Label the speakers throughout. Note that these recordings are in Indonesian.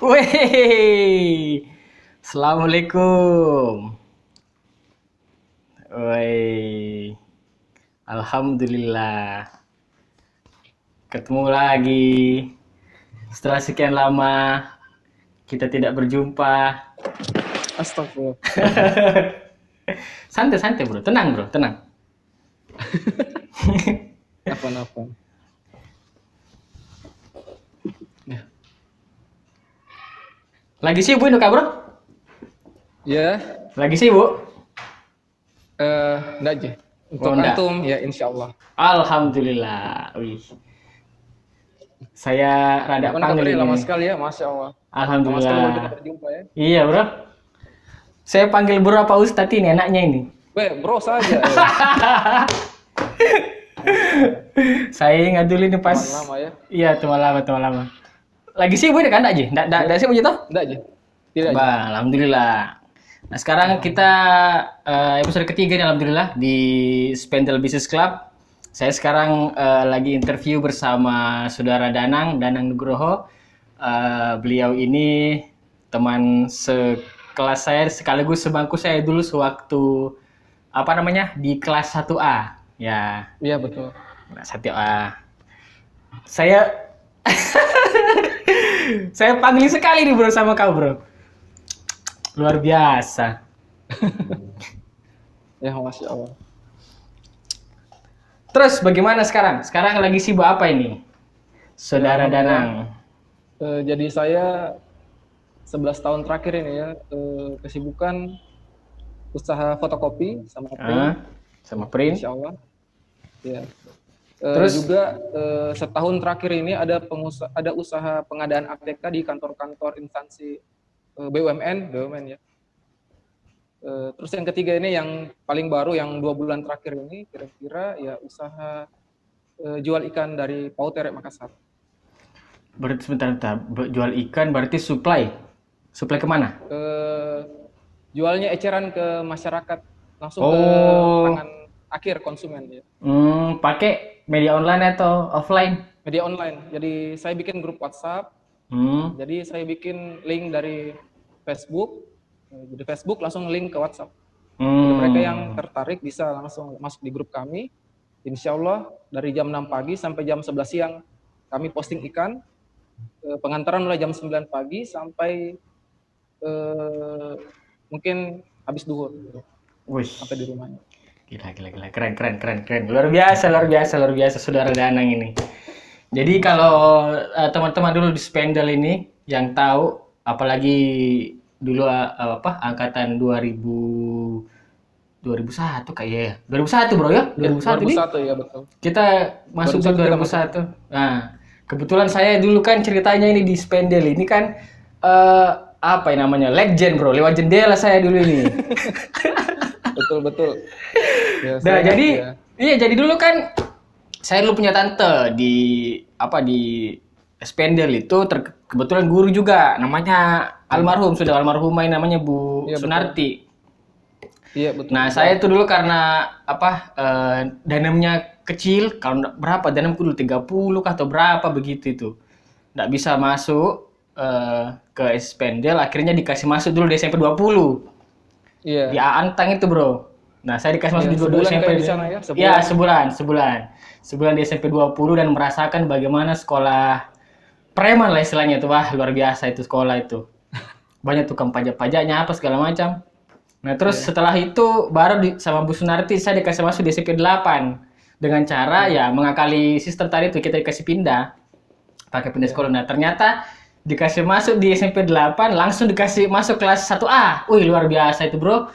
Speaker 1: Wih, Assalamualaikum. Wih, Alhamdulillah. Ketemu lagi. Setelah sekian lama kita tidak berjumpa.
Speaker 2: Astagfirullah.
Speaker 1: Santai-santai bro, tenang bro, tenang.
Speaker 2: Apa-apa. Ya.
Speaker 1: Lagi sibuk ini kak bro?
Speaker 2: Ya,
Speaker 1: Lagi sibuk?
Speaker 2: enggak aja. Untuk
Speaker 1: enggak.
Speaker 2: antum ya insya Allah.
Speaker 1: Alhamdulillah. Wih. Saya rada
Speaker 2: Gimana
Speaker 1: panggil
Speaker 2: kabarnya? Lama
Speaker 1: ini.
Speaker 2: sekali ya, Masya Allah. Lama sekali baru kita
Speaker 1: Alhamdulillah.
Speaker 2: berjumpa ya.
Speaker 1: Iya bro. Saya panggil bro apa Ustadz ini enaknya ini.
Speaker 2: Weh, bro saja.
Speaker 1: Saya ingat dulu ini pas.
Speaker 2: Teman lama ya.
Speaker 1: Iya teman lama. Lagi sibuk ini kan aja? Nggak sibuk gitu?
Speaker 2: Enggak aja. Tidak aja.
Speaker 1: Bah, alhamdulillah. Nah sekarang kita episode ketiga nih alhamdulillah di Spendel Business Club. Saya sekarang lagi interview bersama saudara Danang Nugroho. Beliau ini teman sekelas saya sekaligus sebangku saya dulu sewaktu di kelas 1A. Ya,
Speaker 2: Iya betul.
Speaker 1: kelas 1A. Saya saya panggil sekali nih bro sama kau bro. Luar biasa.
Speaker 2: Ya Masya Allah.
Speaker 1: Terus bagaimana sekarang? Sekarang lagi sibuk apa ini? Saudara Danang.
Speaker 2: Jadi saya 11 tahun terakhir ini ya, kesibukan usaha fotokopi sama print,
Speaker 1: Sama print.
Speaker 2: insya Allah. Ya.
Speaker 1: Terus?
Speaker 2: Juga setahun terakhir ini ada usaha pengadaan ATK di kantor-kantor instansi BUMN ya. Terus yang ketiga ini yang paling baru yang 2 bulan terakhir ini kira-kira ya usaha jual ikan dari PAUD Terek Makassar.
Speaker 1: Berarti sebentar. Jual ikan berarti supply. Supply kemana?
Speaker 2: Jualnya eceran ke masyarakat langsung ke tangan akhir konsumen ya.
Speaker 1: Pakai media online atau offline?
Speaker 2: Media online. Jadi saya bikin grup WhatsApp. Jadi saya bikin link dari Facebook. Jadi Facebook langsung link ke WhatsApp. Jadi mereka yang tertarik bisa langsung masuk di grup kami. Insya Allah dari jam 6 pagi sampai jam 11 siang kami posting ikan. Pengantaran mulai jam 9 pagi sampai mungkin habis duhur.
Speaker 1: Wih.
Speaker 2: Sampai di rumahnya.
Speaker 1: Gila. Keren. Luar biasa saudara Danang ini. Jadi kalau teman-teman dulu di Spendel ini yang tahu, apalagi dulu angkatan 2001 kayaknya ya. 2001 bro ya? 2001 ini.
Speaker 2: 2001 ya betul.
Speaker 1: Kita masuk ke 2001. Nah, kebetulan saya dulu kan ceritanya ini di Spendel ini kan legend bro, lewat jendela saya dulu ini.
Speaker 2: Betul. Ya,
Speaker 1: jadi dulu kan saya dulu punya tante di Spendel itu kebetulan guru juga, namanya sudah almarhumah namanya Bu Sunarti.
Speaker 2: Iya betul.
Speaker 1: Nah, saya itu dulu karena danamnya kecil, kalau berapa danamku dulu 30 atau berapa begitu itu. Nggak bisa masuk ke Spendel, akhirnya dikasih masuk dulu di SMP 20.
Speaker 2: Iya.
Speaker 1: Di Antang itu, Bro. Nah, saya dikasih masuk di SMP
Speaker 2: di sana ya?
Speaker 1: Iya, sebulan. Sebulan di SMP 20 dan merasakan bagaimana sekolah preman lah istilahnya itu. Wah, luar biasa itu sekolah itu. Banyak tukang pajak-pajaknya apa segala macam. Nah, terus setelah itu baru sama Bu Sunarti saya dikasih masuk di SMP 8 dengan cara ya mengakali sistem tadi itu, kita dikasih pakai pindah sekolah. Nah, ternyata dikasih masuk di SMP 8 langsung dikasih masuk kelas 1A. Wih, luar biasa itu, Bro.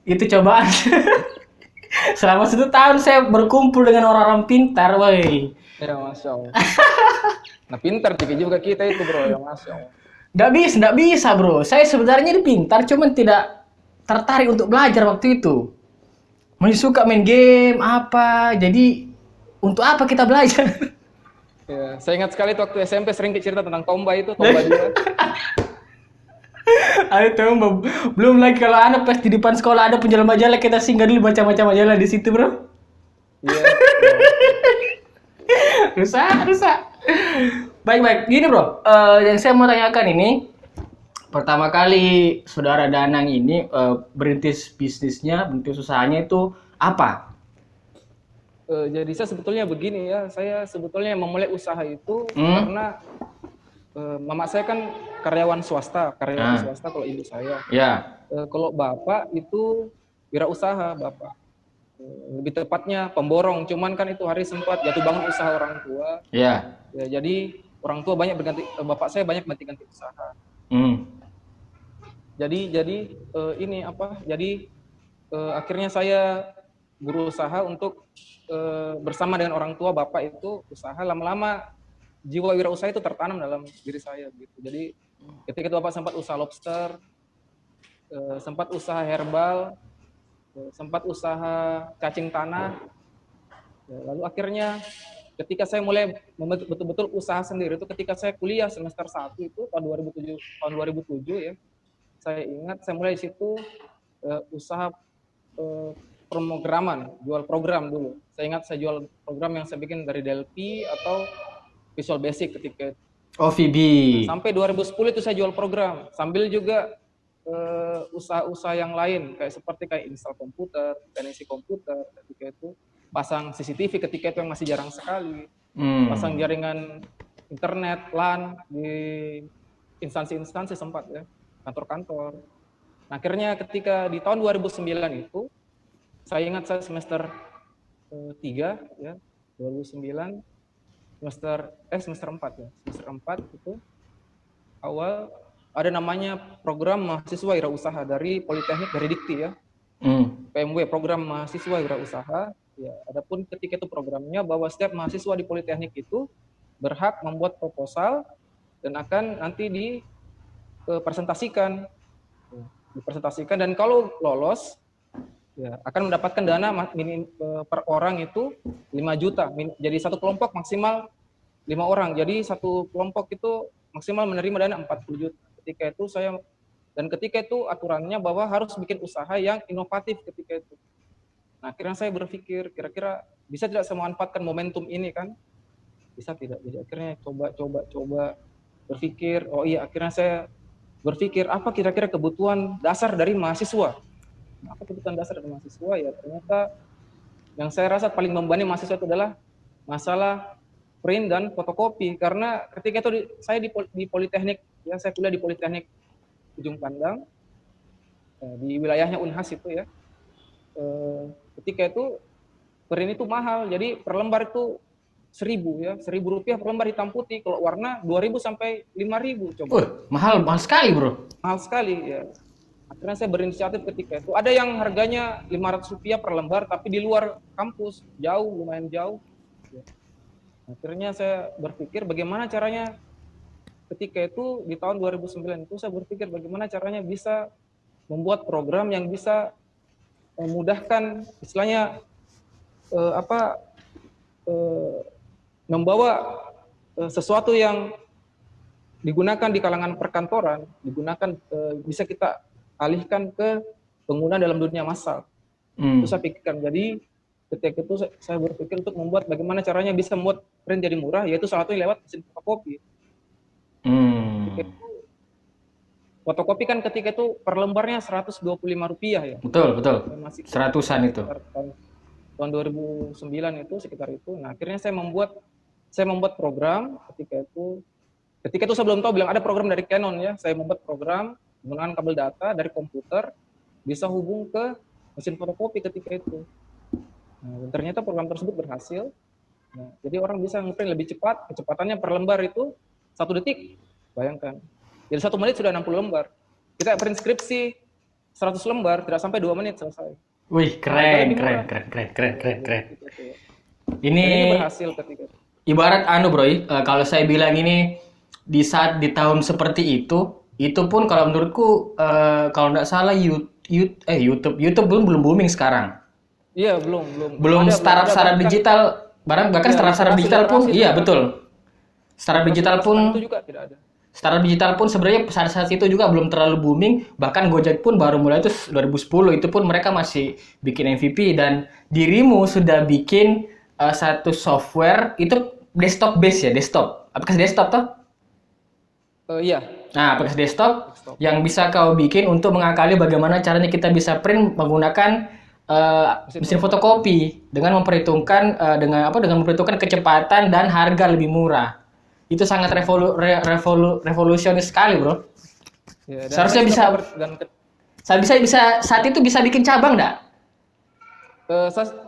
Speaker 1: Itu cobaan. Selama 1 tahun saya berkumpul dengan orang-orang pintar, woi.
Speaker 2: Ya, Masya Allah. Nah, pintar juga kita itu, Bro, ya Masya Allah.
Speaker 1: Nggak bisa, Bro. Saya sebenarnya pintar, cuman tidak tertarik untuk belajar waktu itu. Masih suka main game, jadi untuk apa kita belajar?
Speaker 2: Ya, saya ingat sekali waktu SMP sering cerita tentang Tomba 2.
Speaker 1: Ayo belum lagi kalau anak pas di depan sekolah ada penjual majalah, kita singgah dulu baca majalah di situ, Bro.
Speaker 2: Iya.
Speaker 1: Rusak. Baik. Gini bro, yang saya mau tanyakan ini, pertama kali saudara Danang ini berintis bisnisnya, berintis usahanya itu apa?
Speaker 2: Jadi saya sebetulnya begini ya, saya sebetulnya memulai usaha itu karena mama saya kan karyawan swasta kalau ibu saya.
Speaker 1: Ya.
Speaker 2: Kalau bapak itu wirausaha bapak. Lebih tepatnya pemborong, cuman kan itu hari sempat jatuh bangun usaha orang tua.
Speaker 1: Ya.
Speaker 2: Jadi orang tua banyak berganti, bapak saya banyak ganti-ganti usaha. Jadi ini apa? Jadi akhirnya saya berusaha untuk bersama dengan orang tua bapak itu usaha, lama-lama jiwa wirausaha itu tertanam dalam diri saya gitu. Jadi ketika itu bapak sempat usaha lobster, sempat usaha herbal, sempat usaha cacing tanah. Lalu akhirnya ketika saya mulai betul-betul usaha sendiri itu ketika saya kuliah semester 1 itu tahun 2007 ya. Saya ingat saya mulai di situ usaha pemrograman, jual program dulu. Saya ingat saya jual program yang saya bikin dari Delphi atau Visual Basic ketika itu.
Speaker 1: Oh, VB.
Speaker 2: Sampai 2010 itu saya jual program sambil juga usaha-usaha yang lain kayak install komputer, teknisi komputer ketika itu, pasang CCTV ketika itu yang masih jarang sekali, pasang jaringan internet LAN di instansi-instansi sempat ya, kantor-kantor. Nah, akhirnya ketika di tahun 2009 itu, saya ingat saya semester 3 ya, 2009 semester 4 ya, semester 4 itu awal ada namanya program mahasiswa wirausaha dari Politeknik, dari Dikti ya. PMW, program mahasiswa wirausaha. Ya, adapun ketika itu programnya bahwa setiap mahasiswa di Politeknik itu berhak membuat proposal dan akan nanti dipresentasikan. Dipresentasikan dan kalau lolos ya akan mendapatkan dana per orang itu 5 juta. Jadi satu kelompok maksimal 5 orang. Jadi satu kelompok itu maksimal menerima dana 40 juta. Ketika itu aturannya bahwa harus bikin usaha yang inovatif ketika itu. Nah, akhirnya saya berpikir kira-kira bisa tidak saya memanfaatkan momentum ini kan? Bisa tidak? Jadi akhirnya coba berpikir, oh iya akhirnya saya berpikir apa kira-kira kebutuhan dasar dari mahasiswa. Apa kebutuhan dasar dari mahasiswa ya? Ternyata yang saya rasa paling membebani mahasiswa itu adalah masalah print dan fotokopi, karena ketika itu saya di Politeknik ya, saya kuliah di Politeknik Ujung Pandang di wilayahnya Unhas itu ya. Ketika itu print itu mahal, jadi per lembar itu 1.000 ya, Rp1.000 per lembar hitam putih, kalau warna 2.000 sampai 5.000 coba.
Speaker 1: Mahal sekali bro. Mahal
Speaker 2: sekali ya. Akhirnya saya berinisiatif ketika itu. Ada yang harganya Rp500 per lembar, tapi di luar kampus, jauh, lumayan jauh. Akhirnya saya berpikir bagaimana caranya ketika itu di tahun 2009 itu saya berpikir bagaimana caranya bisa membuat program yang bisa memudahkan istilahnya membawa sesuatu yang digunakan di kalangan perkantoran, bisa kita alihkan ke penggunaan dalam dunia massal. Itu saya pikirkan. Jadi ketika itu saya berpikir untuk membuat bagaimana caranya bisa membuat print jadi murah, yaitu salah satunya lewat mesin fotokopi. Fotokopi kan ketika itu per lembarnya Rp125 ya.
Speaker 1: Betul. Seratusan itu.
Speaker 2: Tahun 2009 itu sekitar itu. Nah, akhirnya saya membuat program ketika itu saya belum tahu bilang ada program dari Canon ya. Saya membuat program menggunakan kabel data dari komputer bisa hubung ke mesin fotokopi ketika itu. Nah, ternyata program tersebut berhasil. Nah, jadi orang bisa ngeprint lebih cepat, kecepatannya per lembar itu 1 detik. Bayangkan. Jadi 1 menit sudah 60 lembar. Kita print skripsi 100 lembar, tidak sampai 2 menit selesai.
Speaker 1: Wih, keren. Ini
Speaker 2: berhasil ketika itu.
Speaker 1: Ibarat bro, kalau saya bilang ini di saat di tahun seperti itu pun kalau menurutku kalau nggak salah YouTube belum booming sekarang.
Speaker 2: Iya, belum.
Speaker 1: Belum startup digital, bahkan startup digital pun iya betul. Startup digital pun
Speaker 2: itu juga tidak ada.
Speaker 1: Startup digital pun sebenarnya saat itu juga belum terlalu booming, bahkan Gojek pun baru mulai itu 2010, itu pun mereka masih bikin MVP dan dirimu sudah bikin satu software itu desktop base ya, desktop. aplikasi desktop toh?
Speaker 2: Iya.
Speaker 1: Nah, aplikasi desktop yang bisa kau bikin untuk mengakali bagaimana caranya kita bisa print menggunakan mesin fotokopi dengan memperhitungkan dengan memperhitungkan kecepatan dan harga lebih murah. Itu sangat revolusionis sekali, bro.
Speaker 2: Ya,
Speaker 1: Seharusnya bisa saat itu bisa bikin cabang enggak?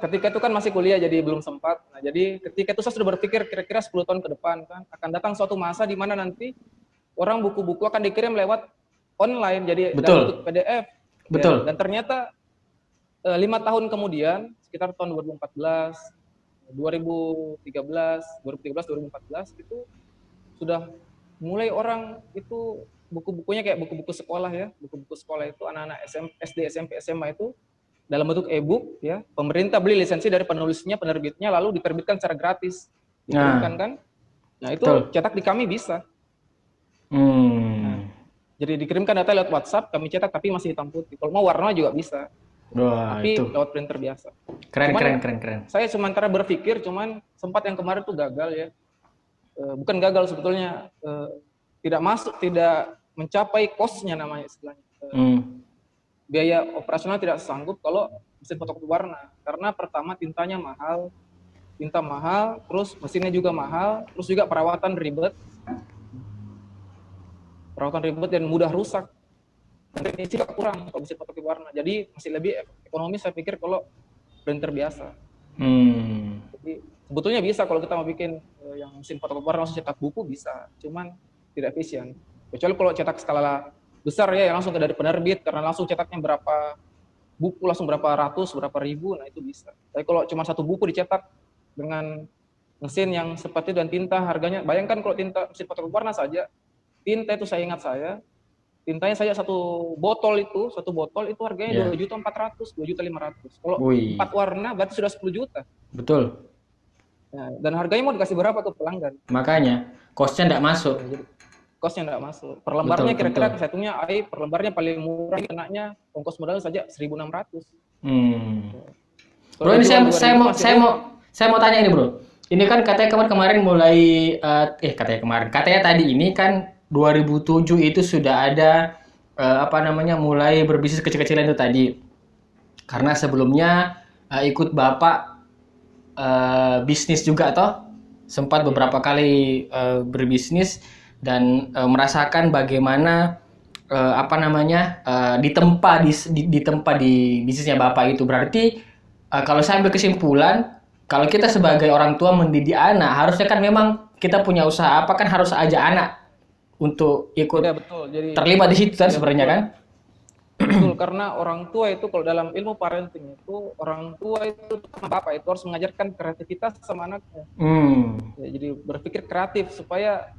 Speaker 2: Ketika itu kan masih kuliah jadi belum sempat. Nah, jadi ketika itu saya sudah berpikir kira-kira 10 tahun ke depan kan akan datang suatu masa di mana nanti orang buku-buku akan dikirim lewat online jadi dalam bentuk PDF.
Speaker 1: Betul.
Speaker 2: Ya, dan ternyata 5 tahun kemudian sekitar tahun 2014, 2013, 2014 itu sudah mulai orang itu buku-bukunya kayak buku-buku sekolah ya. Buku-buku sekolah itu anak-anak SD, SMP, SMA itu dalam bentuk e-book ya, pemerintah beli lisensi dari penulisnya, penerbitnya, lalu diterbitkan secara gratis, dikirimkan kan. Nah itu cetak di kami bisa. Nah, jadi dikirimkan data lewat WhatsApp, kami cetak tapi masih hitam putih. Kalau mau warna juga bisa.
Speaker 1: Wah,
Speaker 2: tapi
Speaker 1: itu
Speaker 2: lewat printer biasa.
Speaker 1: Keren.
Speaker 2: Saya sementara berpikir, cuman sempat yang kemarin tuh gagal ya. Bukan gagal sebetulnya, tidak mencapai cost-nya namanya istilahnya. Biaya operasional tidak sanggup kalau mesin fotokopi warna, karena pertama tinta mahal, terus mesinnya juga mahal, terus juga perawatan ribet dan mudah rusak. Dan teknisi juga kurang kalau mesin fotokopi warna, jadi masih lebih ekonomis saya pikir kalau printer biasa. Jadi sebetulnya bisa kalau kita mau bikin yang mesin fotokopi warna langsung cetak buku bisa, cuman tidak efisien. Kecuali kalau cetak skala besar ya, yang langsung dari penerbit karena langsung cetaknya berapa buku, langsung berapa ratus, berapa ribu, nah itu bisa. Tapi kalau cuma satu buku dicetak dengan mesin yang seperti itu dan tinta harganya, bayangkan kalau tinta mesin fotokopi warna saja, tinta itu tintanya saja satu botol itu harganya 2.400.000, 2.500.000. Kalau 4 warna berarti sudah 10 juta.
Speaker 1: Betul.
Speaker 2: Nah, dan harganya mau dikasih berapa ke pelanggan?
Speaker 1: Makanya cost-nya tidak masuk.
Speaker 2: Cost-nya tidak masuk. Per lembarnya kira-kira saya hitungnya per lembarnya paling murah kenanya ongkos modal saja 1.600.
Speaker 1: Bro, ini saya mau tanya ini, Bro. Ini kan katanya kemarin katanya tadi ini kan 2007 itu sudah ada mulai berbisnis kecil-kecilan itu tadi. Karena sebelumnya ikut Bapak bisnis juga toh, sempat beberapa kali berbisnis dan merasakan bagaimana ditempa di bisnisnya Bapak itu. Berarti kalau saya ambil kesimpulan, kalau kita sebagai orang tua mendidik anak, harusnya kan memang kita punya usaha apa kan harus ajak anak untuk ikut terlibat di situ kan sebenarnya kan.
Speaker 2: Betul, karena orang tua itu kalau dalam ilmu parenting itu, orang tua itu bapak itu harus mengajarkan kreativitas sama anaknya. Ya, jadi berpikir kreatif supaya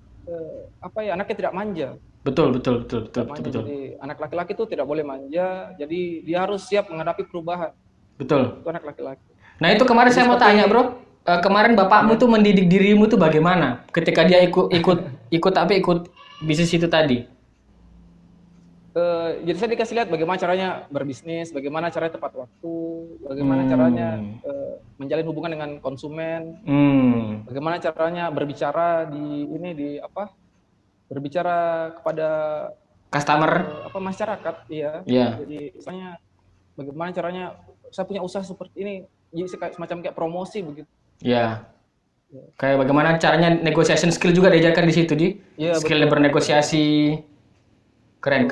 Speaker 2: anaknya tidak manja. Betul. Jadi anak laki-laki itu tidak boleh manja, jadi dia harus siap menghadapi perubahan.
Speaker 1: Betul.
Speaker 2: Itu anak laki-laki.
Speaker 1: Nah itu kemarin saya mau tanya, Bro. Kemarin bapakmu tuh mendidik dirimu tuh bagaimana ketika dia ikut bisnis itu tadi?
Speaker 2: Jadi saya dikasih lihat bagaimana caranya berbisnis, bagaimana caranya tepat waktu, bagaimana caranya menjalin hubungan dengan konsumen, bagaimana caranya berbicara berbicara kepada
Speaker 1: customer,
Speaker 2: masyarakat, iya.
Speaker 1: Yeah.
Speaker 2: Jadi misalnya bagaimana caranya saya punya usaha seperti ini, jadi semacam kayak promosi begitu.
Speaker 1: Iya. Yeah. Kayak bagaimana caranya negotiation skill juga diajarkan di situ skill bernegosiasi. Keren.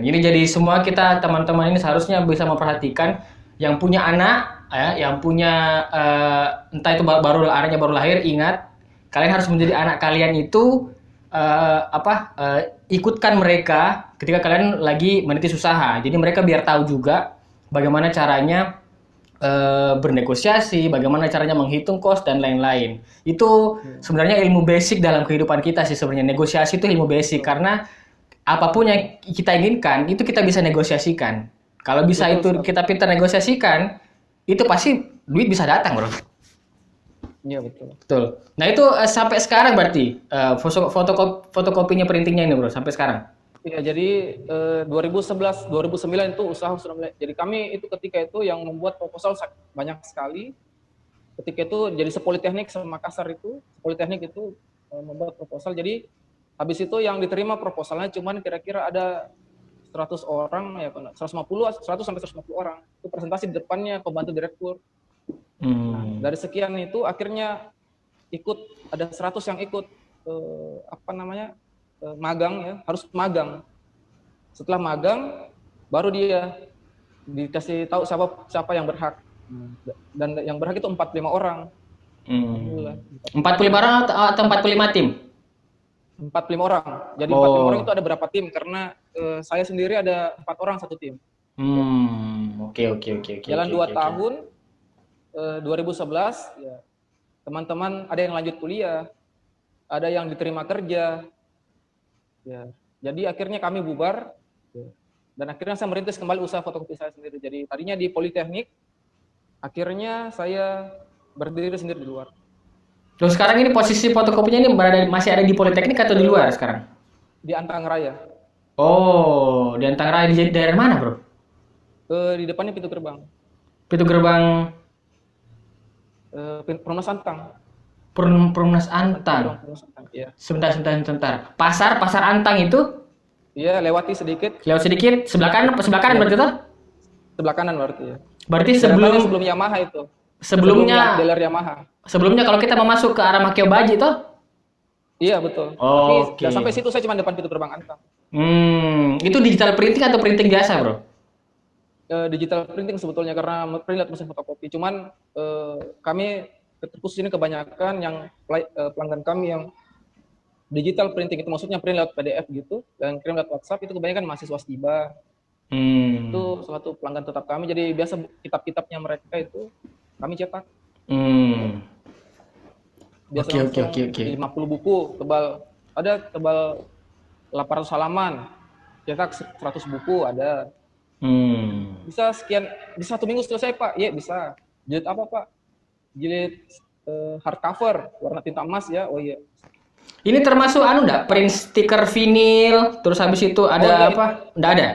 Speaker 1: Ini jadi semua kita teman-teman ini seharusnya bisa memperhatikan yang punya anak, yang punya entah itu anaknya baru lahir, ingat kalian harus menjadi anak kalian itu ikutkan mereka ketika kalian lagi menitis usaha. Jadi mereka biar tahu juga bagaimana caranya bernegosiasi, bagaimana caranya menghitung cost dan lain-lain. Itu sebenarnya ilmu basic dalam kehidupan kita sih sebenarnya. Negosiasi itu ilmu basic karena apapun yang kita inginkan itu kita bisa negosiasikan. Kalau bisa itu kita pintar negosiasikan, itu pasti duit bisa datang, Bro.
Speaker 2: Iya, betul.
Speaker 1: Nah itu sampai sekarang berarti fotokopinya printingnya ini, Bro, sampai sekarang.
Speaker 2: Iya, jadi 2011, 2009 itu usaha sudah mulai. Jadi kami itu ketika itu yang membuat proposal banyak sekali. Ketika itu jadi Sepoliteknik sama Makassar itu, Politeknik itu membuat proposal. Jadi habis itu yang diterima proposalnya cuman kira-kira ada 100 orang ya, 100 sampai 150 orang. Itu presentasi di depannya pembantu direktur. Nah, dari sekian itu akhirnya ada 100 yang ikut magang ya, harus magang. Setelah magang baru dia dikasih tahu siapa yang berhak. Dan yang berhak itu 45 orang.
Speaker 1: 45 orang atau 45 tim?
Speaker 2: 45 orang. Jadi 45 orang itu ada berapa tim? Karena saya sendiri ada 4 orang satu tim.
Speaker 1: Oke.
Speaker 2: Jalan 2 tahun, 2011, ya, teman-teman ada yang lanjut kuliah, ada yang diterima kerja. Ya, jadi akhirnya kami bubar, dan akhirnya saya merintis kembali usaha fotokopi saya sendiri. Jadi tadinya di Politeknik, akhirnya saya berdiri sendiri di luar.
Speaker 1: Terus sekarang ini posisi fotokopinya ini masih ada di Politeknik atau di luar sekarang?
Speaker 2: Di Antang Raya.
Speaker 1: Oh, di Antang Raya, di daerah mana, bro?
Speaker 2: Di depannya pintu gerbang.
Speaker 1: Pintu gerbang?
Speaker 2: Perumnas Antang.
Speaker 1: Perumnas Antang.
Speaker 2: Ya.
Speaker 1: Sebentar. Pasar Antang itu?
Speaker 2: Iya, lewat sedikit.
Speaker 1: Sebelah kanan berarti itu?
Speaker 2: Sebelah kanan berarti ya.
Speaker 1: Berarti sebelum
Speaker 2: Yamaha itu.
Speaker 1: Sebelumnya
Speaker 2: dealer Yamaha.
Speaker 1: Sebelumnya kalau kita mau masuk ke arah Makeo Baji toh?
Speaker 2: Iya, betul.
Speaker 1: Tapi
Speaker 2: sampai situ saya cuma depan pintu gerbang Antang.
Speaker 1: Itu digital printing atau printing biasa, bro?
Speaker 2: Digital printing sebetulnya karena print mesin fotokopi. Cuman kami khusus ini kebanyakan yang pelanggan kami yang digital printing itu maksudnya print lewat PDF gitu dan kirim lewat WhatsApp itu kebanyakan mahasiswa STIBA. Itu salah satu pelanggan tetap kami. Jadi biasa kitab-kitabnya mereka itu kami cetak. Biasa
Speaker 1: Oke.
Speaker 2: 50 buku tebal, ada tebal 800 halaman, cetak 100 buku ada. Bisa sekian, bisa 1 minggu selesai Pak? Iya bisa. Jilid apa Pak? Jilid hardcover warna tinta emas ya. Oh iya.
Speaker 1: Ini termasuk print stiker vinil, terus habis itu ada apa? Nggak ada?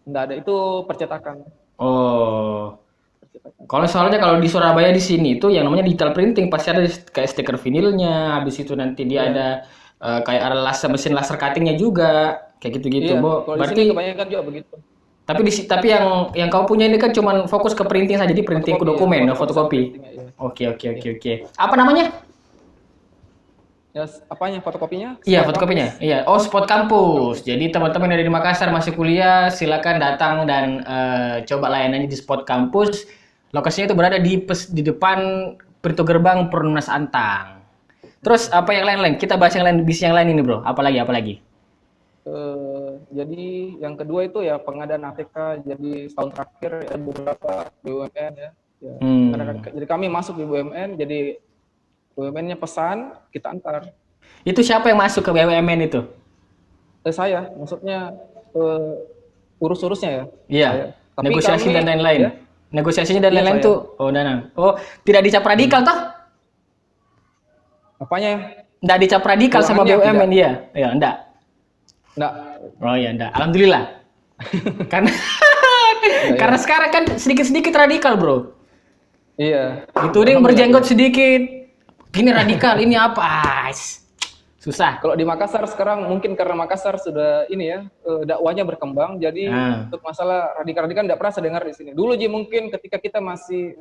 Speaker 2: Nggak ada, itu percetakan.
Speaker 1: Oh. Kalau soalnya kalau di Surabaya di sini itu yang namanya digital printing pasti ada kayak stiker vinilnya, habis itu nanti dia ada kayak ada mesin laser cuttingnya juga, kayak gitu-gitu.
Speaker 2: Kalau
Speaker 1: Berarti
Speaker 2: di sini kebanyakan juga begitu.
Speaker 1: Tapi yang kau punya ini kan cuma fokus ke printing saja, jadi printing ke dokumen, fotokopi. Oke. Apa namanya?
Speaker 2: Ya, apanya? Fotokopinya?
Speaker 1: Iya, fotokopinya. Iya. Oh, Spot Kampus. Jadi teman-teman yang ada di Makassar masih kuliah, silakan datang dan coba layanannya di Spot Kampus. Lokasinya itu berada di depan pintu gerbang Perumnas Antang. Terus apa yang lain-lain? Kita bahas yang lain, bisnis yang lain ini, bro. Apalagi?
Speaker 2: Jadi yang kedua itu ya pengadaan ATK. Jadi setahun terakhir ya beberapa BUMN ya. Jadi kami masuk di BUMN, jadi BUMN-nya pesan, kita antar.
Speaker 1: Itu siapa yang masuk ke BUMN itu?
Speaker 2: Saya, maksudnya urus-urusnya ya.
Speaker 1: Iya. Negosiasi dan lain-lain. Ya? Negosiasinya dan lain-lain tuh. Oh, tidak dicap radikal toh?
Speaker 2: Apanya?
Speaker 1: Nggak dicap radikal sama BUMN dia? Ya, enggak.
Speaker 2: Enggak.
Speaker 1: Oh ya, enggak. Alhamdulillah. Karena sekarang kan sedikit-sedikit radikal, bro.
Speaker 2: Iya.
Speaker 1: Itu dia berjenggot sedikit. Gini radikal, ini apa? Susah.
Speaker 2: Kalau di Makassar sekarang mungkin karena Makassar sudah ini ya, dakwahnya berkembang, jadi untuk masalah radikal-radikal tidak pernah saya dengar di sini. Dulu mungkin ketika kita masih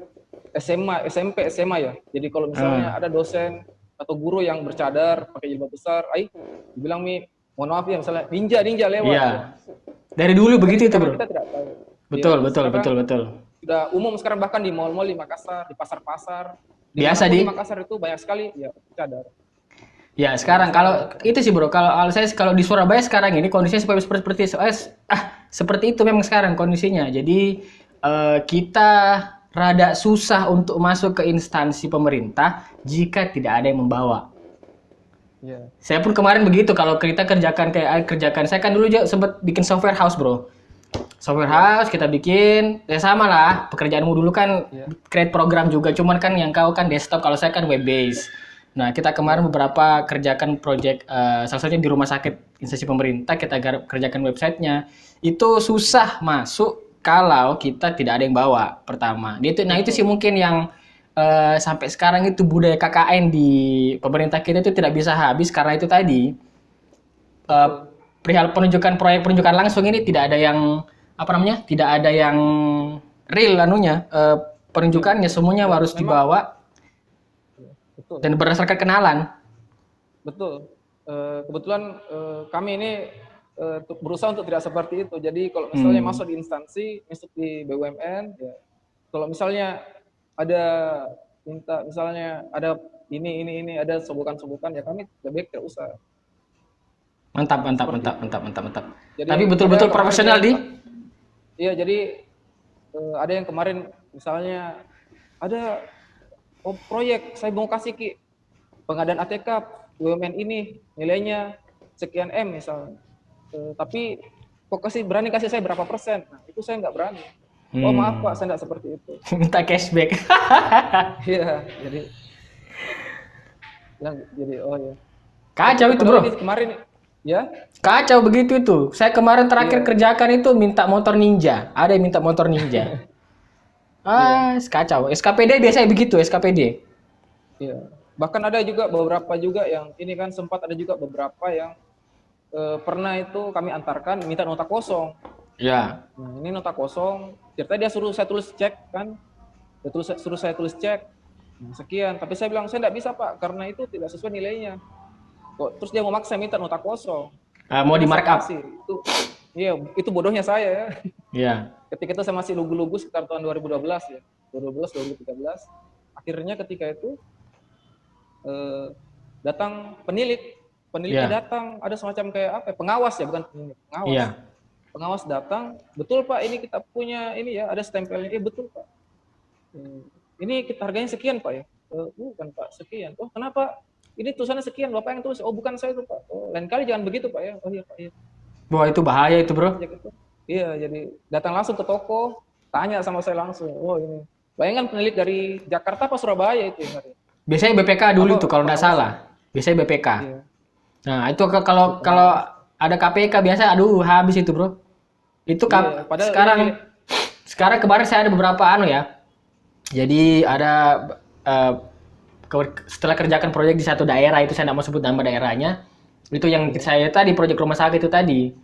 Speaker 2: SMA, SMP, SMA ya. Jadi kalau misalnya ada dosen atau guru yang bercadar, pakai jilbab besar, dibilang mohon maaf ya misalnya ninja lewat.
Speaker 1: Iya. Dari dulu begitu itu, bro.
Speaker 2: Kita tidak tahu.
Speaker 1: Betul.
Speaker 2: Sudah umum sekarang bahkan di mal-mal di Makassar, di pasar-pasar.
Speaker 1: Biasa di
Speaker 2: Makassar itu banyak sekali ya cadar.
Speaker 1: Ya sekarang kalau itu sih bro, kalau di Surabaya sekarang ini kondisinya seperti itu memang sekarang kondisinya. Jadi kita rada susah untuk masuk ke instansi pemerintah jika tidak ada yang membawa.
Speaker 2: Yeah.
Speaker 1: Saya pun kemarin begitu, kalau kita kerjakan saya kan dulu juga sempat bikin software house bro. Software house kita bikin, ya sama lah pekerjaanmu dulu kan create program juga, cuman kan yang kau kan desktop, kalau saya kan web base. Nah kita kemarin beberapa kerjakan project, salah satunya di rumah sakit instansi pemerintah, kita kerjakan websitenya. Itu susah masuk kalau kita tidak ada yang bawa pertama. Itu sih mungkin yang sampai sekarang itu budaya KKN di pemerintah kita itu tidak bisa habis karena itu tadi perihal proyek penunjukan langsung ini tidak ada yang tidak ada yang real penunjukannya semuanya harus dibawa dan berdasarkan kenalan.
Speaker 2: Betul. Kebetulan kami ini berusaha untuk tidak seperti itu. Jadi kalau misalnya masuk di instansi, masuk di BUMN, ya, kalau misalnya ada minta, misalnya ada ini, ada sobokan-sobokan, ya kami lebih tidak usah.
Speaker 1: Mantap. Jadi, tapi betul-betul profesional di?
Speaker 2: Iya, jadi ada yang kemarin misalnya ada proyek saya mau kasih Ki pengadaan ATK BUMN ini nilainya sekian M misalnya, tapi kok berani kasih saya berapa persen? Nah, itu saya nggak berani. Oh maaf Pak, saya nggak seperti itu.
Speaker 1: Minta cashback.
Speaker 2: Iya, jadi oh ya.
Speaker 1: Kacau itu bro.
Speaker 2: Kemarin ya.
Speaker 1: Kacau begitu itu. Saya kemarin terakhir kerjakan itu minta motor Ninja. Ada yang minta motor Ninja. Kacau. SKPD biasanya begitu, SKPD.
Speaker 2: Iya. Bahkan ada juga beberapa juga yang ini kan sempat ada juga beberapa yang pernah itu kami antarkan minta nota kosong.
Speaker 1: Iya.
Speaker 2: Nah, ini nota kosong. Ceritanya dia suruh saya tulis cek kan. Suruh saya tulis cek. Nah, sekian. Tapi saya bilang saya tidak bisa Pak karena itu tidak sesuai nilainya. Kok terus dia mau maksa minta nota kosong.
Speaker 1: Mau di markup.
Speaker 2: Itu bodohnya saya ya.
Speaker 1: Iya.
Speaker 2: Ketika itu saya masih lugu-lugu sekitar tahun 2012 ya. 2012 2013. Akhirnya ketika itu datang penelitnya datang, ada semacam kayak apa? Pengawas ya, bukan penilik, pengawas. Iya. Pengawas datang, betul Pak, ini kita punya ini ya, ada stempelnya. Betul Pak. Ini kita harganya sekian Pak ya. Bukan Pak, sekian. Oh, kenapa? Ini tulisannya sekian, Bapak yang tulis. Oh, bukan saya itu Pak. Oh, lain kali jangan begitu Pak ya. Oh iya Pak, iya. Wah,
Speaker 1: itu bahaya itu, Bro.
Speaker 2: Iya, jadi datang langsung ke toko, tanya sama saya langsung. Oh, ini. Bayangkan peneliti dari Jakarta apa Surabaya itu ya.
Speaker 1: Biasanya BPK dulu tuh kalau nggak salah. Biasanya BPK. Iya. Nah, itu kalau ada KPK biasa habis itu, Bro. Itu sekarang kemarin saya ada beberapa ya. Jadi ada setelah kerjakan proyek di satu daerah itu, saya nggak mau sebut nama daerahnya. Itu yang saya tadi proyek rumah sakit itu tadi.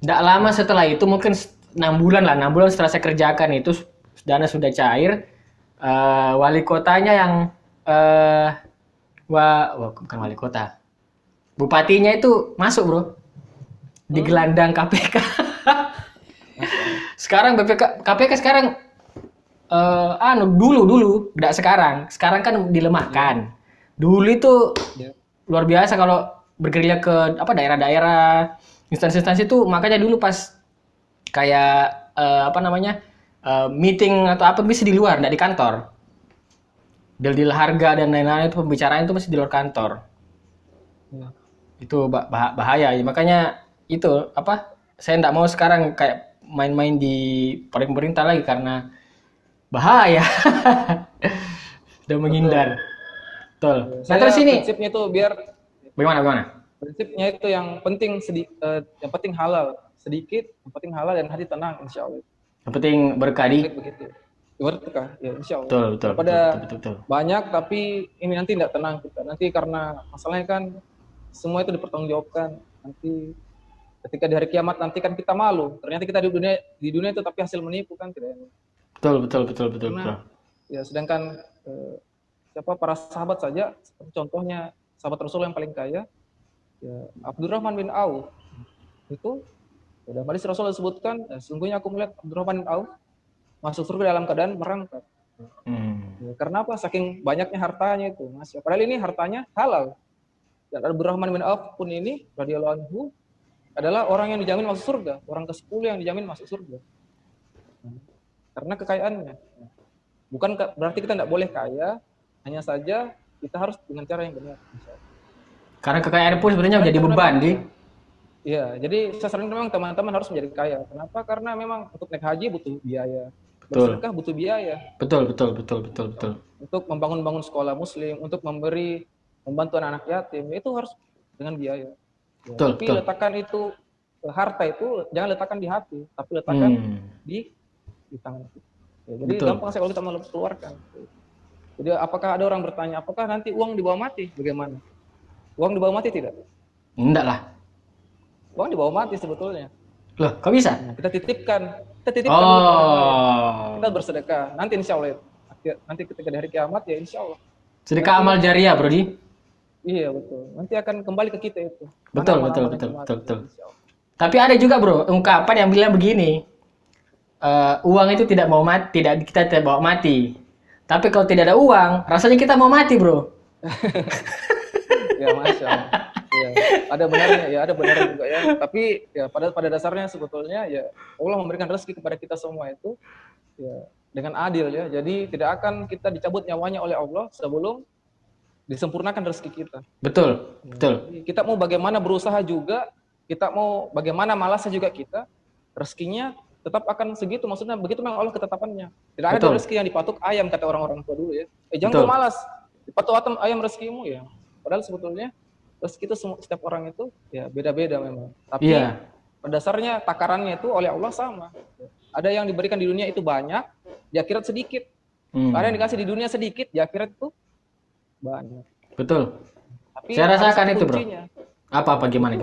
Speaker 1: Nggak lama setelah itu, mungkin 6 bulan setelah saya kerjakan itu, dana sudah cair. Wali kotanya yang bukan wali kota, bupatinya itu masuk, Bro, di gelandang KPK. Sekarang KPK sekarang dulu enggak sekarang kan dilemahkan. Dulu itu luar biasa kalau bergerilya ke daerah-daerah, instansi-instansi itu. Makanya dulu pas kayak meeting atau apa bisa di luar, enggak di kantor. Deal harga dan lain-lain itu pembicaraan itu masih di luar kantor. Itu bahaya. Makanya itu saya enggak mau sekarang kayak main-main di pemerintah lagi karena bahaya. Udah menghindar. Betul. Nah, terus ini
Speaker 2: prinsipnya itu biar
Speaker 1: bagaimana?
Speaker 2: Prinsipnya itu yang penting yang penting halal, sedikit, yang penting halal dan hati tenang insyaallah.
Speaker 1: Yang penting berkah
Speaker 2: begitu. Berkah ya insyaallah.
Speaker 1: Betul.
Speaker 2: Daripada banyak tapi ini nanti tidak tenang kita. Nanti karena masalahnya kan semua itu dipertanggungjawabkan. Nanti ketika di hari kiamat nanti kan kita malu. Ternyata kita di dunia itu tapi hasil menipu kan tidak enak.
Speaker 1: Betul.
Speaker 2: Ya, sedangkan para sahabat saja, seperti contohnya sahabat Rasul yang paling kaya, ya, Abdurrahman bin Auf itu, dalam hadis Rasul disebutkan, sungguhnya aku melihat Abdurrahman bin Auf masuk surga dalam keadaan merangkak. Ya, karena apa? Saking banyaknya hartanya itu, Mas. Padahal ini hartanya halal. Dan Abdurrahman bin Auf pun ini, radhiyallahu anhu, adalah orang yang dijamin masuk surga, orang ke-10 yang dijamin masuk surga. Karena kekayaannya. Bukan berarti kita tidak boleh kaya, hanya saja kita harus dengan cara yang benar.
Speaker 1: Karena kekayaan pun sebenarnya menjadi beban,
Speaker 2: Iya, jadi saya sering memang teman-teman harus menjadi kaya. Kenapa? Karena memang untuk naik haji butuh biaya. Bersedekah butuh biaya.
Speaker 1: Betul.
Speaker 2: Untuk membangun sekolah muslim, untuk membantu anak-anak yatim, itu harus dengan biaya. Ya, tapi letakkan itu, harta itu jangan letakkan di hati, tapi letakkan di tangan kita. Ya, jadi gampang saya kalau kita mau keluarkan. Jadi apakah ada orang bertanya, apakah nanti uang dibawa mati? Bagaimana? Uang dibawa mati tidak?
Speaker 1: Enggak lah.
Speaker 2: Uang dibawa mati sebetulnya.
Speaker 1: Loh, kok bisa?
Speaker 2: Nah, kita titipkan dulu ke orang lain. Kita bersedekah. Nanti insya Allah, nanti ketika di hari kiamat ya insya Allah.
Speaker 1: Sedekah amal jariah, Brodi.
Speaker 2: Iya betul. Nanti akan kembali ke kita itu.
Speaker 1: Betul. Tapi ada juga, Bro, ungkapan yang bilang begini. Uang itu tidak mau mati, kita tidak bawa mati. Tapi kalau tidak ada uang, rasanya kita mau mati, Bro.
Speaker 2: Ya, Masya Allah. Ya, ada benarnya juga ya. Tapi ya pada dasarnya sebetulnya ya Allah memberikan rezeki kepada kita semua itu ya dengan adil ya. Jadi tidak akan kita dicabut nyawanya oleh Allah sebelum disempurnakan rezeki kita.
Speaker 1: Betul.
Speaker 2: Kita mau bagaimana berusaha juga, kita mau bagaimana malasnya juga kita, rezekinya tetap akan segitu. Maksudnya begitu memang Allah ketetapannya. Tidak ada rezeki yang dipatok ayam kata orang-orang tua dulu ya. Jangan malas, dipatok ayam rezekimu ya. Padahal sebetulnya rezeki itu setiap orang itu ya beda-beda memang. Tapi pada dasarnya takarannya itu oleh Allah sama. Ada yang diberikan di dunia itu banyak, di akhirat sedikit. Ada yang dikasih di dunia sedikit, di akhirat itu banyak.
Speaker 1: Betul.
Speaker 2: Tapi
Speaker 1: saya rasakan itu, Bro. Apa gimana?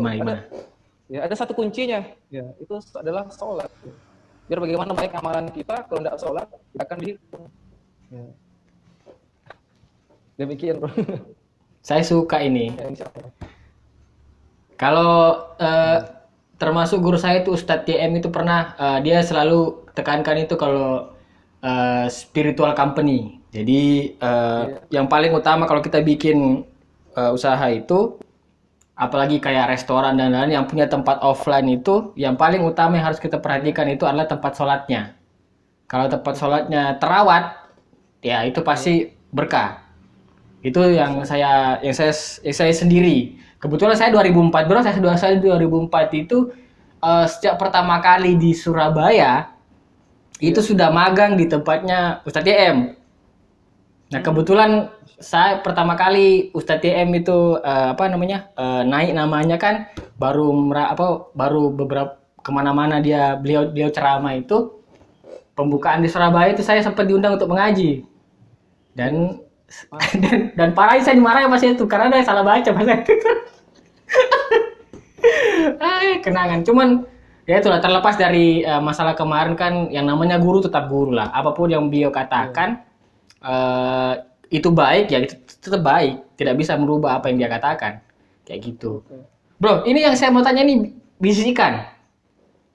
Speaker 2: Ya ada satu kuncinya, ya itu adalah sholat. Biar bagaimana baik amalan kita, kalau tidak sholat tidak akan dihitung. Ya. Demikian, Bro.
Speaker 1: Saya suka ini. Kalau termasuk guru saya itu Ustadz TM itu pernah dia selalu tekankan itu kalau spiritual company. Jadi yang paling utama kalau kita bikin usaha itu, apalagi kayak restoran dan lain-lain yang punya tempat offline itu, yang paling utama yang harus kita perhatikan itu adalah tempat sholatnya. Kalau tempat sholatnya terawat, ya itu pasti berkah. Itu yang saya sendiri. Kebetulan saya 2004, Bro. Saya 2004 itu sejak pertama kali di Surabaya itu sudah magang di tempatnya Ustadz TM. Nah, kebetulan saya pertama kali Ustadz TM itu naik namanya kan baru beberapa kemana-mana beliau ceramah itu, pembukaan di Surabaya itu saya sempat diundang untuk mengaji dan parahnya saya dimarahin pas itu karena ada salah baca pas itu. Kenangan. Cuman ya itulah, terlepas dari masalah kemarin kan, yang namanya guru tetap guru lah. Apapun yang beliau katakan itu baik ya, itu tetap baik. Tidak bisa merubah apa yang dia katakan. Kayak gitu. Bro, ini yang saya mau tanya nih, bisnis ikan.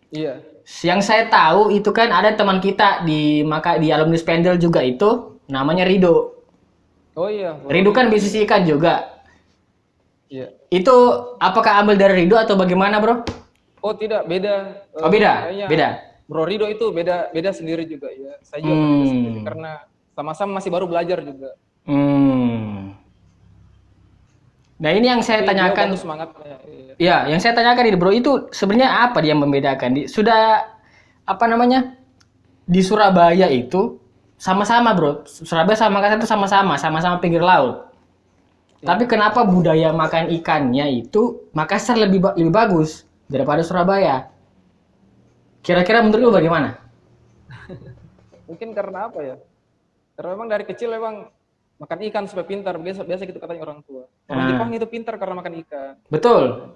Speaker 2: Iya.
Speaker 1: Yang saya tahu itu kan ada teman kita di alumni Spendel juga itu, namanya Rido.
Speaker 2: Oh iya.
Speaker 1: Rido kan bisnis ikan juga.
Speaker 2: Iya.
Speaker 1: Itu apakah ambil dari Rido atau bagaimana, Bro?
Speaker 2: Oh tidak, beda.
Speaker 1: Oh beda.
Speaker 2: Bro Rido itu beda sendiri juga ya. Saya juga beda sendiri karena sama-sama masih baru belajar juga.
Speaker 1: Nah ini yang saya tanyakan.
Speaker 2: Semangatnya.
Speaker 1: Iya, yang saya tanyakan ini, Bro, itu sebenarnya apa dia membedakan? Sudah di Surabaya itu sama-sama, Bro. Surabaya sama Makassar itu sama-sama pinggir laut. Ya. Tapi kenapa budaya makan ikannya itu Makassar lebih bagus daripada Surabaya? Kira-kira menurut lu bagaimana?
Speaker 2: Mungkin karena apa ya? Karena memang dari kecil memang makan ikan supaya pintar. Biasa gitu katanya orang tua. Orang Jepang itu pintar karena makan ikan.
Speaker 1: Betul.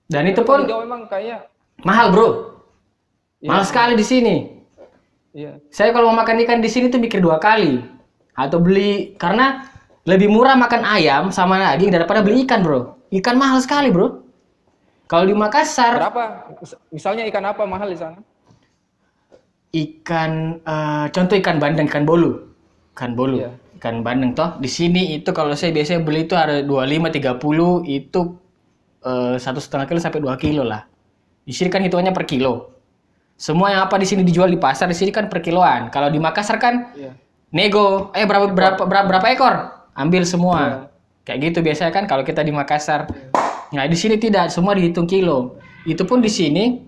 Speaker 1: Dan itu pun
Speaker 2: Jawa memang kayak
Speaker 1: mahal, Bro. Mahal sekali di sini.
Speaker 2: Iya.
Speaker 1: Saya kalau mau makan ikan di sini tuh mikir 2 kali atau beli, karena lebih murah makan ayam sama daging daripada beli ikan, Bro. Ikan mahal sekali, Bro. Kalau di Makassar
Speaker 2: berapa? Misalnya ikan apa mahal di sana?
Speaker 1: Ikan contoh ikan bandeng, ikan bolu. Iya. Ikan bandeng toh. Di sini itu kalau saya biasanya beli itu ada 25 30 itu 1,5 kilo sampai 2 kilo lah. Di sini kan hitungannya per kilo. Semua yang apa di sini dijual di pasar, di sini kan per kiloan. Kalau di Makassar kan nego, berapa ekor? Ambil semua. Kayak gitu biasanya kan kalau kita di Makassar. Nah, di sini tidak, semua dihitung kilo. Itu pun di sini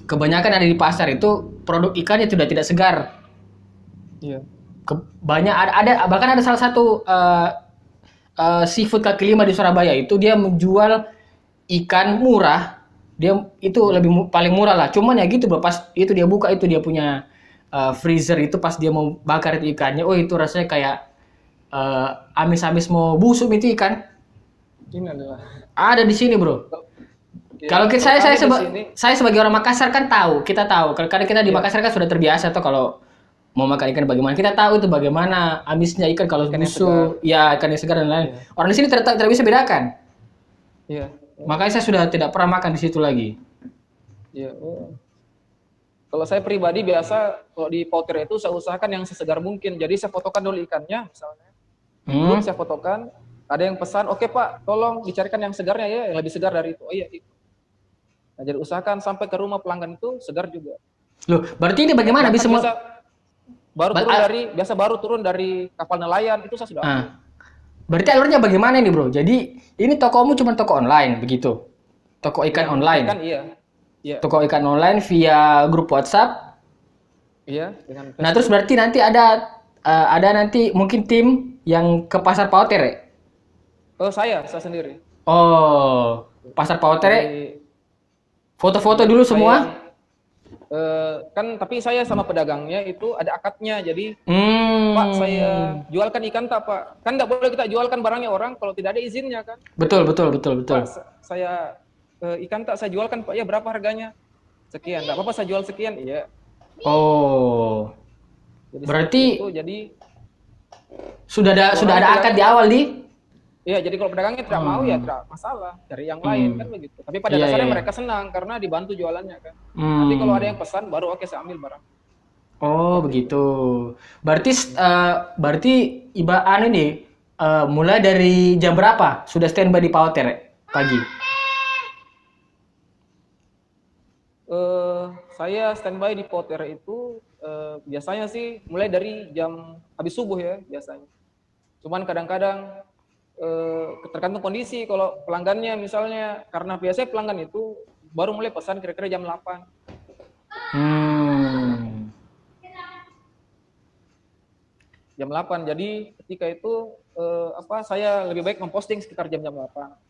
Speaker 1: kebanyakan ada di pasar itu produk ikannya sudah tidak segar.
Speaker 2: Iya.
Speaker 1: Banyak bahkan ada salah satu seafood kaki lima di Surabaya itu dia menjual ikan murah. Dia itu paling murah lah. Cuman ya gitu, Bro, pas itu dia buka itu dia punya freezer itu, pas dia mau bakar itu ikannya, oh itu rasanya kayak amis-amis mau busuk itu ikan.
Speaker 2: Ini adalah.
Speaker 1: Ada di sini, Bro.
Speaker 2: Ya,
Speaker 1: Kalau
Speaker 2: sini,
Speaker 1: saya sebagai orang Makassar kan tahu, kita tahu. Karena kita di
Speaker 2: ya,
Speaker 1: Makassar kan sudah terbiasa tuh kalau mau makan ikan bagaimana. Kita tahu itu bagaimana amisnya ikan kalau
Speaker 2: ikan yang
Speaker 1: busuk, ya ikan yang segar dan lain.
Speaker 2: Ya.
Speaker 1: Orang di sini tidak bisa bedakan.
Speaker 2: Iya.
Speaker 1: Makanya saya sudah tidak pernah makan di situ lagi.
Speaker 2: Iya. Oh. Kalau saya pribadi biasa kalau di pouter itu saya usahakan yang sesegar mungkin. Jadi saya fotokan dulu ikannya misalnya. Belum saya fotokan, ada yang pesan, "Oke, Pak, tolong dicarikan yang segarnya ya, yang lebih segar dari itu." Oh iya, itu. Nah, jadi usahakan sampai ke rumah pelanggan itu segar juga.
Speaker 1: Loh, berarti ini bagaimana bisa
Speaker 2: baru turun dari kapal nelayan itu saya sudah ambil.
Speaker 1: Berarti alurnya bagaimana ini, Bro? Jadi ini tokomu cuma toko online begitu. Toko ikan online.
Speaker 2: Ikan iya. Iya.
Speaker 1: Toko ikan online via grup WhatsApp.
Speaker 2: Iya, dengan Facebook.
Speaker 1: Nah, terus berarti nanti ada nanti mungkin tim yang ke pasar Pauter ya?
Speaker 2: Oh, saya sendiri.
Speaker 1: Oh, pasar Pauter ya? Foto-foto dulu semua?
Speaker 2: Kan tapi saya sama pedagangnya itu ada akadnya, jadi Pak, saya jualkan ikan tak, Pak? Kan nggak boleh kita jualkan barangnya orang kalau tidak ada izinnya kan?
Speaker 1: Betul.
Speaker 2: Pak, saya ikan tak saya jualkan, Pak. Ya, berapa harganya? Sekian. Nggak apa-apa saya jual sekian. Iya.
Speaker 1: Oh.
Speaker 2: Jadi
Speaker 1: berarti
Speaker 2: itu, jadi
Speaker 1: sudah ada akad di awal di?
Speaker 2: Iya, jadi kalau pedagangnya tidak mau ya tidak masalah, dari yang lain kan begitu. Tapi pada dasarnya mereka senang karena dibantu jualannya kan. Nanti kalau ada yang pesan baru oke saya ambil barang.
Speaker 1: Oh, begitu. Berarti ini mulai dari jam berapa sudah standby di Pauter pagi?
Speaker 2: Saya standby di Pauter itu biasanya sih mulai dari jam habis subuh ya biasanya. Cuman kadang-kadang tergantung kondisi. Kalau pelanggannya misalnya, karena biasanya pelanggan itu baru mulai pesan kira-kira jam 8. Jam 8. Jadi ketika itu saya lebih baik memposting sekitar jam 8.